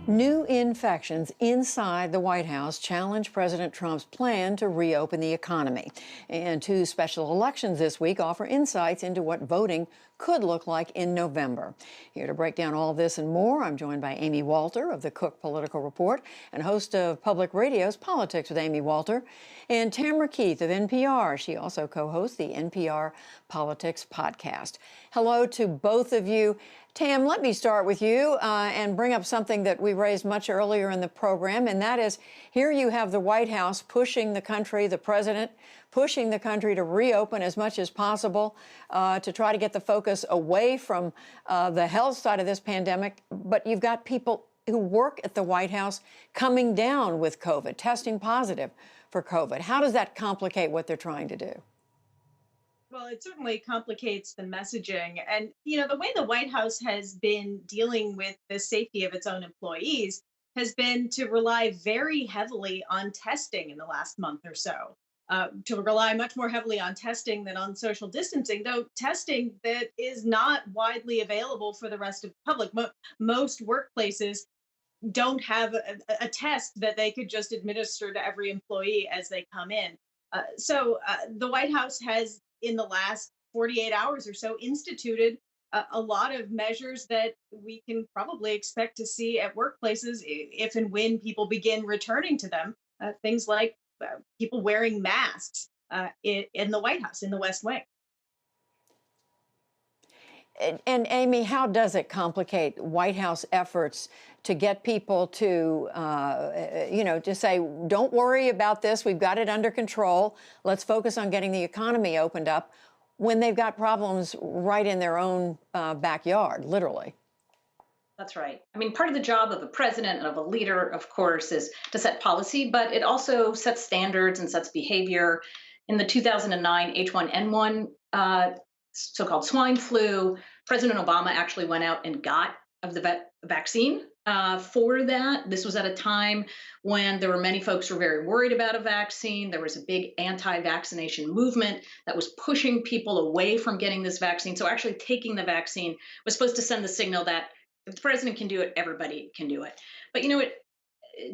New infections inside the White House challenge President Trump's plan to reopen the economy. And two special elections this week offer insights into what voting could look like in November. Here to break down all this and more, I'm joined by Amy Walter of the Cook Political Report and host of Public Radio's Politics with Amy Walter, and Tamara Keith of NPR. She also co-hosts the NPR Politics podcast. Hello to both of you. Tam, let me start with you and bring up something that we raised much earlier in the program, and that is here you have the White House pushing the country, the president pushing the country to reopen as much as possible to try to get the focus away from the health side of this pandemic. But you've got people who work at the White House coming down with COVID, testing positive for COVID. How does that complicate what they're trying to do? Well, it certainly complicates the messaging. And, you know, the way the White House has been dealing with the safety of its own employees has been to rely very heavily on testing in the last month or so, to rely much more heavily on testing than on social distancing, though testing that is not widely available for the rest of the public. Most workplaces don't have a test that they could just administer to every employee as they come in. So the White House has, in the last 48 hours or so, instituted a lot of measures that we can probably expect to see at workplaces if and when people begin returning to them. Things like people wearing masks in the White House, in the West Wing. And Amy, how does it complicate White House efforts to get people to, to say, don't worry about this, we've got it under control, let's focus on getting the economy opened up, when they've got problems right in their own backyard, literally? That's right. I mean, part of the job of a president and of a leader, of course, is to set policy, but it also sets standards and sets behavior. In the 2009 H1N1 so-called swine flu, President Obama actually went out and got of the vaccine for that. This was at a time when there were many folks who were very worried about a vaccine. There was a big anti-vaccination movement that was pushing people away from getting this vaccine. So actually taking the vaccine was supposed to send the signal that if the president can do it, everybody can do it. But you know what,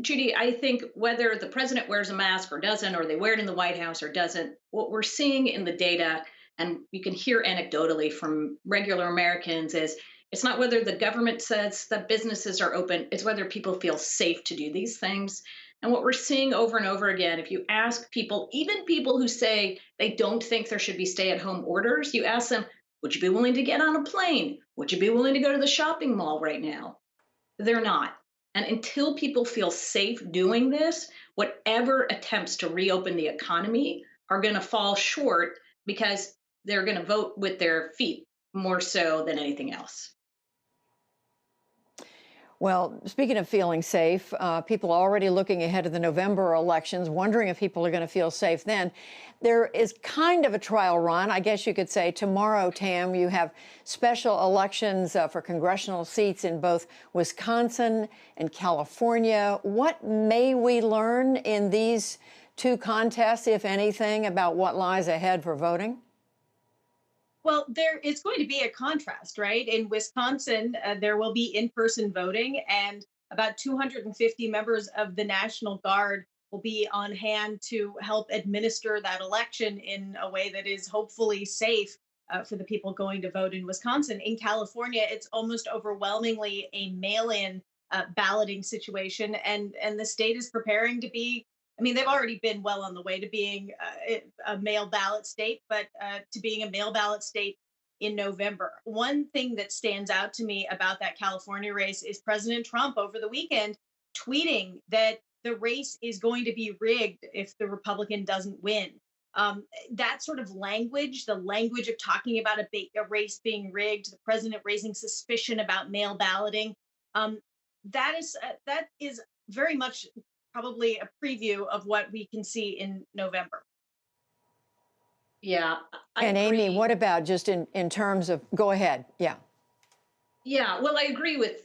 Judy, I think whether the president wears a mask or doesn't, or they wear it in the White House or doesn't, what we're seeing in the data, and you can hear anecdotally from regular Americans, is it's not whether the government says that businesses are open, it's whether people feel safe to do these things. And what we're seeing over and over again, if you ask people, even people who say they don't think there should be stay-at-home orders, you ask them, would you be willing to get on a plane? Would you be willing to go to the shopping mall right now? They're not. And until people feel safe doing this, whatever attempts to reopen the economy are going to fall short because they're going to vote with their feet more so than anything else. Well, speaking of feeling safe, people are already looking ahead to the November elections, wondering if people are going to feel safe then. There is kind of a trial run, I guess you could say. Tomorrow, Tam, you have special elections for congressional seats in both Wisconsin and California. What may we learn in these two contests, if anything, about what lies ahead for voting? Well, there is going to be a contrast, right? In Wisconsin, there will be in-person voting, and about 250 members of the National Guard will be on hand to help administer that election in a way that is hopefully safe for the people going to vote in Wisconsin. In California, it's almost overwhelmingly a mail-in balloting situation, and the state is preparing to be. I mean, they've already been well on the way to being a mail ballot state, but to being a mail ballot state in November. One thing that stands out to me about that California race is President Trump over the weekend tweeting that the race is going to be rigged if the Republican doesn't win. That sort of language, the language of talking about a race being rigged, the president raising suspicion about mail balloting, um, that is very much probably a preview of what we can see in November. Yeah, I And Amy, agree. what about just in terms of, go ahead, yeah. Yeah, well, I agree with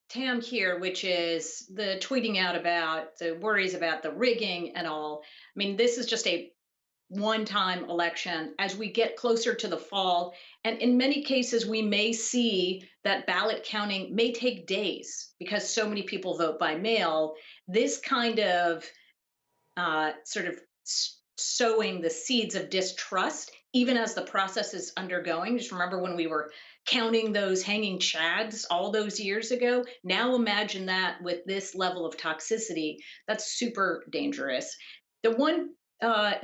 Tam here, which is the tweeting out about the worries about the rigging and all. I mean, this is just a one-time election. As we get closer to the fall, and in many cases, we may see that ballot counting may take days because so many people vote by mail. This kind of sort of sowing the seeds of distrust, even as the process is undergoing. Just remember when we were counting those hanging chads all those years ago. Now imagine that with this level of toxicity. That's super dangerous. The one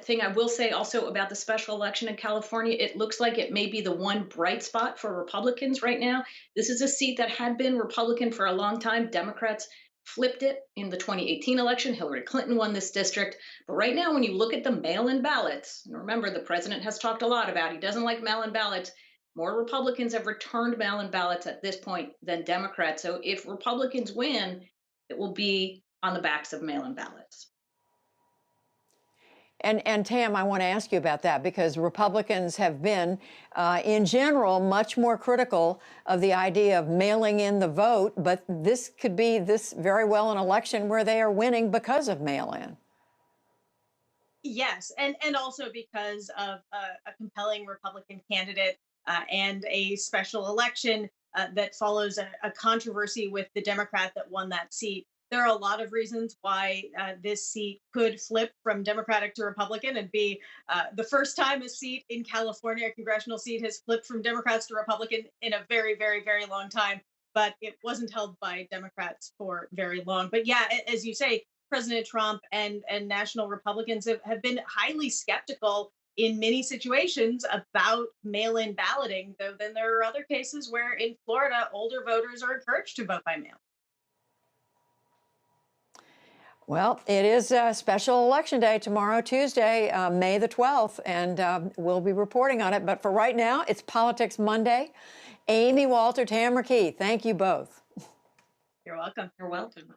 thing I will say also about the special election in California, it looks like it may be the one bright spot for Republicans right now. This is a seat that had been Republican for a long time. Democrats flipped it in the 2018 election. Hillary Clinton won this district. But right now, when you look at the mail-in ballots, and remember, the president has talked a lot about he doesn't like mail-in ballots. More Republicans have returned mail-in ballots at this point than Democrats. So if Republicans win, it will be on the backs of mail-in ballots. And Tam, I want to ask you about that because Republicans have been, in general, much more critical of the idea of mailing in the vote. But this could be very well an election where they are winning because of mail-in. Yes, and also because of a compelling Republican candidate and a special election that follows a controversy with the Democrat that won that seat. There are a lot of reasons why this seat could flip from Democratic to Republican and be the first time a seat in California, a congressional seat, has flipped from Democrats to Republican in a very, very, very long time. But it wasn't held by Democrats for very long. But yeah, as you say, President Trump and national Republicans have been highly skeptical in many situations about mail-in balloting, though then there are other cases where in Florida, older voters are encouraged to vote by mail. Well, it is a special election day tomorrow, Tuesday, May the 12th, and we'll be reporting on it. But for right now, it's Politics Monday. Amy Walter, Tamara Keith, thank you both. You're welcome. You're welcome.